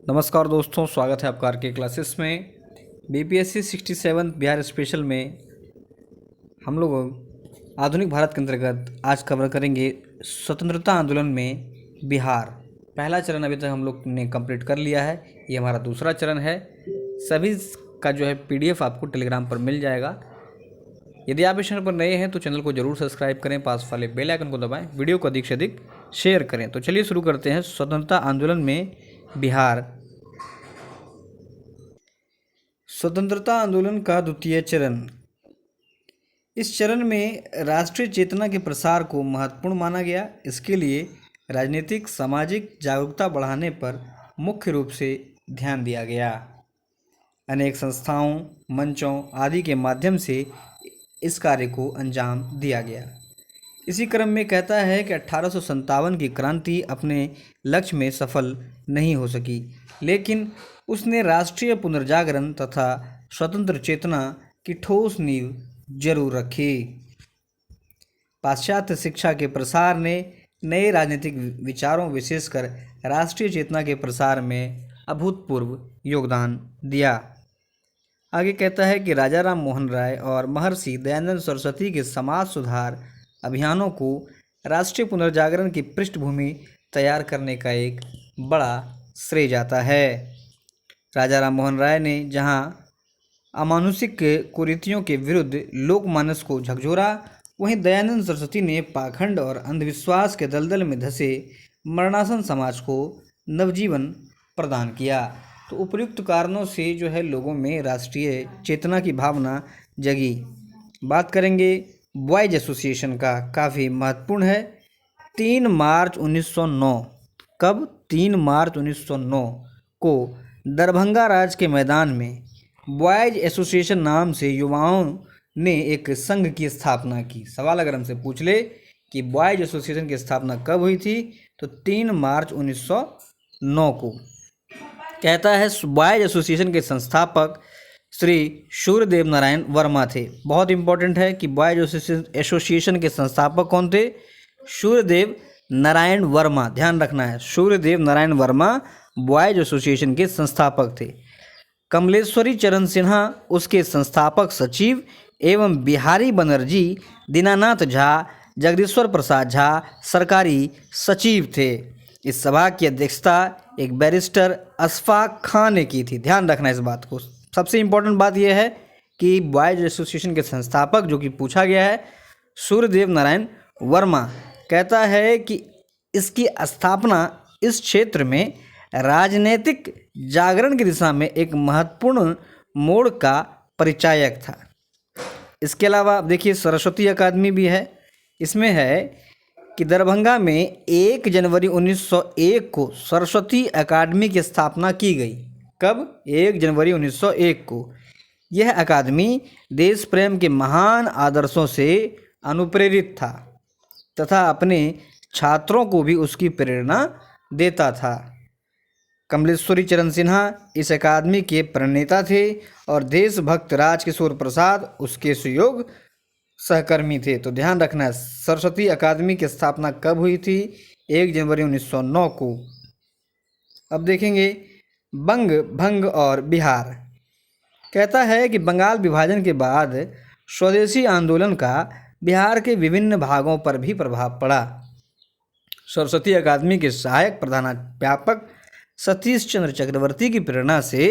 नमस्कार दोस्तों, स्वागत है आपका आर के क्लासेस में। बीपीएससी 67 बिहार स्पेशल में हम लोग आधुनिक भारत के अंतर्गत आज कवर करेंगे स्वतंत्रता आंदोलन में बिहार। पहला चरण अभी तक हम लोग ने कंप्लीट कर लिया है, ये हमारा दूसरा चरण है। सभी का जो है पीडीएफ आपको टेलीग्राम पर मिल जाएगा। यदि आप इस चैनल पर नए हैं तो चैनल को जरूर सब्सक्राइब करें, पास वाले बेल आइकन को दबाएं, वीडियो को अधिक से अधिक शेयर करें। तो चलिए शुरू करते हैं। स्वतंत्रता आंदोलन में बिहार। स्वतंत्रता आंदोलन का द्वितीय चरण। इस चरण में राष्ट्रीय चेतना के प्रसार को महत्वपूर्ण माना गया। इसके लिए राजनीतिक सामाजिक जागरूकता बढ़ाने पर मुख्य रूप से ध्यान दिया गया। अनेक संस्थाओं, मंचों आदि के माध्यम से इस कार्य को अंजाम दिया गया। इसी क्रम में कहता है कि 1857 की क्रांति अपने लक्ष्य में सफल नहीं हो सकी, लेकिन उसने राष्ट्रीय पुनर्जागरण तथा स्वतंत्र चेतना की ठोस नींव जरूर रखी। पाश्चात्य शिक्षा के प्रसार ने नए राजनीतिक विचारों, विशेषकर राष्ट्रीय चेतना के प्रसार में अभूतपूर्व योगदान दिया। आगे कहता है कि राजा राम मोहन राय और महर्षि दयानंद सरस्वती के समाज सुधार अभियानों को राष्ट्रीय पुनर्जागरण की पृष्ठभूमि तैयार करने का एक बड़ा श्रेय जाता है। राजा राम मोहन राय ने जहां अमानुषिक कुरीतियों के विरुद्ध लोकमानस को झकझोरा, वहीं दयानंद सरस्वती ने पाखंड और अंधविश्वास के दलदल में धंसे मरणासन समाज को नवजीवन प्रदान किया। तो उपयुक्त कारणों से जो है लोगों में राष्ट्रीय चेतना की भावना जगी। बात करेंगे बॉयज एसोसिएशन का, काफ़ी महत्वपूर्ण है। 3 मार्च 1909, कब? 3 मार्च 1909 को दरभंगा राज के मैदान में बॉयज एसोसिएशन नाम से युवाओं ने एक संघ की स्थापना की। सवाल अगर हमसे पूछ ले कि बॉयज एसोसिएशन की स्थापना कब हुई थी, तो 3 मार्च 1909 को। कहता है बॉयज एसोसिएशन के संस्थापक श्री सूर्यदेव नारायण वर्मा थे। बहुत इंपॉर्टेंट है कि बॉयज एसोसिएशन के संस्थापक कौन थे? सूर्यदेव नारायण वर्मा। ध्यान रखना है, सूर्यदेव नारायण वर्मा बॉयज एसोसिएशन के संस्थापक थे। कमलेश्वरी चरण सिन्हा उसके संस्थापक सचिव एवं बिहारी बनर्जी, दीनानाथ झा, जगदीश्वर प्रसाद झा सरकारी सचिव थे। इस सभा की अध्यक्षता एक बैरिस्टर अशफाक खान ने की थी। ध्यान रखना इस बात को। सबसे इम्पोर्टेंट बात यह है कि बॉयज एसोसिएशन के संस्थापक, जो कि पूछा गया है, सूर्यदेव नारायण वर्मा। कहता है कि इसकी स्थापना इस क्षेत्र में राजनीतिक जागरण की दिशा में एक महत्वपूर्ण मोड़ का परिचायक था। इसके अलावा आप देखिए सरस्वती अकादमी भी है। इसमें है कि दरभंगा में 1 जनवरी 1901 को सरस्वती अकादमी की स्थापना की गई। कब? 1 जनवरी 1901 को। यह अकादमी देश प्रेम के महान आदर्शों से अनुप्रेरित था तथा अपने छात्रों को भी उसकी प्रेरणा देता था। कमलेश्वरी चरण सिन्हा इस अकादमी के प्रणेता थे और देशभक्त राजकिशोर प्रसाद उसके सहयोग सहकर्मी थे। तो ध्यान रखना है, सरस्वती अकादमी की स्थापना कब हुई थी? 1 जनवरी 1909 को। अब देखेंगे बंग भंग और बिहार। कहता है कि बंगाल विभाजन के बाद स्वदेशी आंदोलन का बिहार के विभिन्न भागों पर भी प्रभाव पड़ा। सरस्वती अकादमी के सहायक प्रधानाध्यापक सतीश चंद्र चक्रवर्ती की प्रेरणा से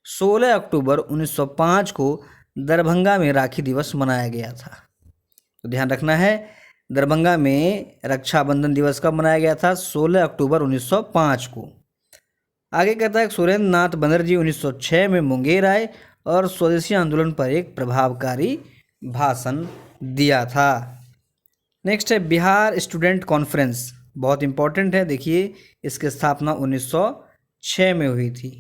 16 अक्टूबर 1905 को दरभंगा में राखी दिवस मनाया गया था। तो ध्यान रखना है, दरभंगा में रक्षाबंधन दिवस कब मनाया गया था? 16 अक्टूबर 1905 को। आगे कहता है सुरेंद्र नाथ बनर्जी 1906 में मुंगेर आए और स्वदेशी आंदोलन पर एक प्रभावकारी भाषण दिया था। नेक्स्ट है बिहार स्टूडेंट कॉन्फ्रेंस। बहुत इंपॉर्टेंट है। देखिए, इसकी स्थापना 1906 में हुई थी।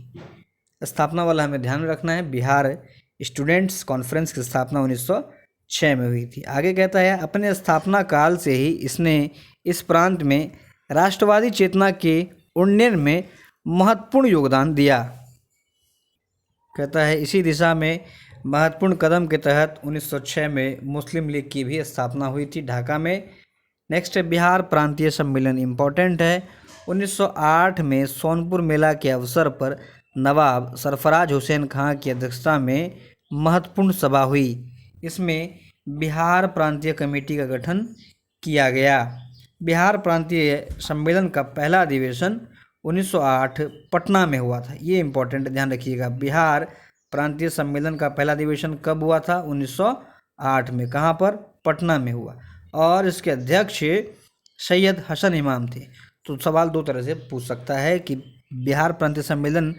स्थापना वाला हमें ध्यान रखना है। बिहार स्टूडेंट्स कॉन्फ्रेंस की स्थापना 1906 में हुई थी। आगे कहता है अपने स्थापना काल से ही इसने इस प्रांत में राष्ट्रवादी चेतना के उन्नयन में महत्वपूर्ण योगदान दिया। कहता है इसी दिशा में महत्वपूर्ण कदम के तहत 1906 में मुस्लिम लीग की भी स्थापना हुई थी ढाका में। नेक्स्ट है बिहार प्रांतीय सम्मेलन। इम्पोर्टेंट है। 1908 में सोनपुर मेला के अवसर पर नवाब सरफराज हुसैन खां की अध्यक्षता में महत्वपूर्ण सभा हुई। इसमें बिहार प्रांतीय कमेटी का गठन किया गया। बिहार प्रांतीय सम्मेलन का पहला अधिवेशन 1908 पटना में हुआ था। ये इम्पोर्टेंट ध्यान रखिएगा। बिहार प्रांतीय सम्मेलन का पहला अधिवेशन कब हुआ था? 1908 में। कहाँ पर? पटना में हुआ। और इसके अध्यक्ष सैयद हसन इमाम थे। तो सवाल दो तरह से पूछ सकता है कि बिहार प्रांतीय सम्मेलन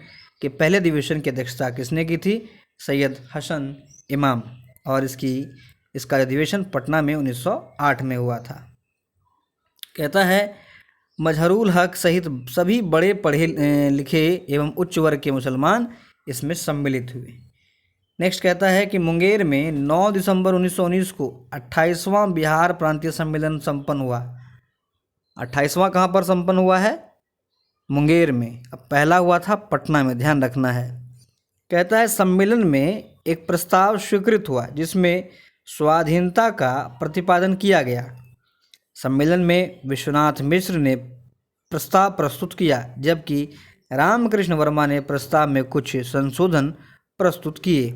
के पहले अधिवेशन की अध्यक्षता किसने की थी? सैयद हसन इमाम। और इसका अधिवेशन पटना में 1908 में हुआ था। कहता है मजहरुल हक सहित सभी बड़े पढ़े लिखे एवं उच्च वर्ग के मुसलमान इसमें सम्मिलित हुए। नेक्स्ट कहता है कि मुंगेर में 9 दिसंबर 1919 को 28वां बिहार प्रांतीय सम्मेलन संपन्न हुआ। 28वां कहाँ पर संपन्न हुआ है? मुंगेर में। अब पहला हुआ था पटना में, ध्यान रखना है। कहता है सम्मेलन में एक प्रस्ताव स्वीकृत हुआ जिसमें स्वाधीनता का प्रतिपादन किया गया। सम्मेलन में विश्वनाथ मिश्र ने प्रस्ताव प्रस्तुत किया, जबकि रामकृष्ण वर्मा ने प्रस्ताव में कुछ संशोधन प्रस्तुत किए।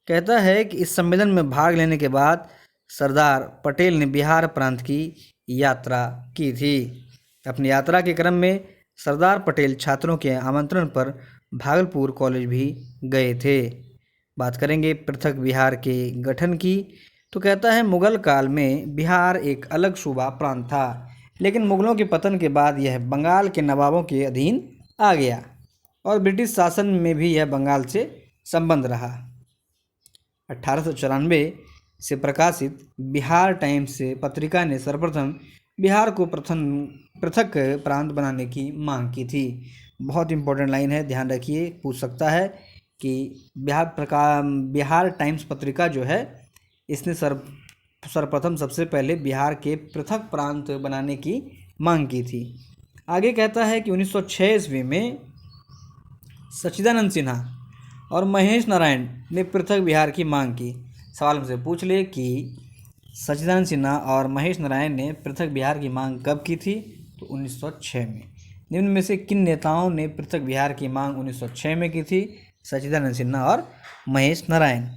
कहता है कि इस सम्मेलन में भाग लेने के बाद सरदार पटेल ने बिहार प्रांत की यात्रा की थी। अपनी यात्रा के क्रम में सरदार पटेल छात्रों के आमंत्रण पर भागलपुर कॉलेज भी गए थे। बात करेंगे पृथक बिहार के गठन की। तो कहता है मुगल काल में बिहार एक अलग सूबा प्रांत था, लेकिन मुगलों के पतन के बाद यह बंगाल के नवाबों के अधीन आ गया और ब्रिटिश शासन में भी यह बंगाल से संबंध रहा। 1894 से प्रकाशित बिहार टाइम्स पत्रिका ने सर्वप्रथम बिहार को पृथक प्रांत बनाने की मांग की थी। बहुत इंपॉर्टेंट लाइन है, ध्यान रखिए, पूछ सकता है कि बिहार टाइम्स पत्रिका जो है इसने सर्वप्रथम सबसे पहले बिहार के पृथक प्रांत बनाने की मांग की थी। आगे कहता है कि 1906 ईस्वी में सच्चिदानंद सिन्हा और महेश नारायण ने पृथक बिहार की मांग की। सवाल हमसे पूछ ले कि सच्चिदानंद सिन्हा और महेश नारायण ने पृथक बिहार की मांग कब की थी? तो 1906 में। निम्न में से किन नेताओं ने पृथक बिहार की मांग 1906 में की थी? सच्चिदानंद सिन्हा और महेश नारायण।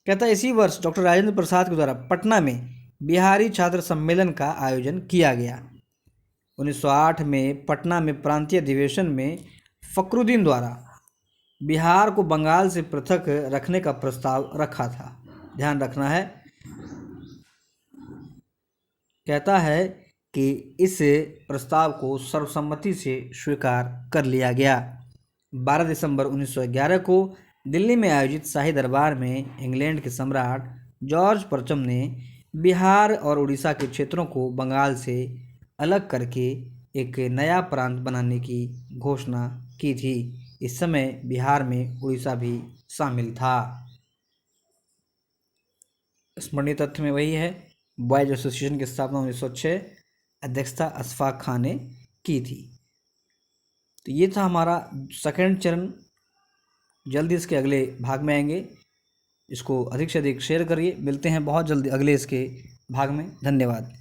कहता है इसी वर्ष डॉक्टर राजेंद्र प्रसाद के द्वारा पटना में बिहारी छात्र सम्मेलन का आयोजन किया गया। 1908 में पटना में प्रांतीय अधिवेशन में फखरुद्दीन द्वारा बिहार को बंगाल से पृथक रखने का प्रस्ताव रखा था। ध्यान रखना है। कहता है कि इस प्रस्ताव को सर्वसम्मति से स्वीकार कर लिया गया। 12 दिसंबर 1911 को दिल्ली में आयोजित शाही दरबार में इंग्लैंड के सम्राट जॉर्ज प्रथम ने बिहार और उड़ीसा के क्षेत्रों को बंगाल से अलग करके एक नया प्रांत बनाने की घोषणा की थी। इस समय बिहार में उड़ीसा भी शामिल था। स्मरणीय तथ्य में वही है, बॉयज एसोसिएशन की स्थापना 1906, अध्यक्षता अशफाक खान ने की थी। तो ये था हमारा सेकंड चरण। जल्दी इसके अगले भाग में आएंगे। इसको अधिक से अधिक शेयर करिए। मिलते हैं बहुत जल्दी अगले इसके भाग में। धन्यवाद।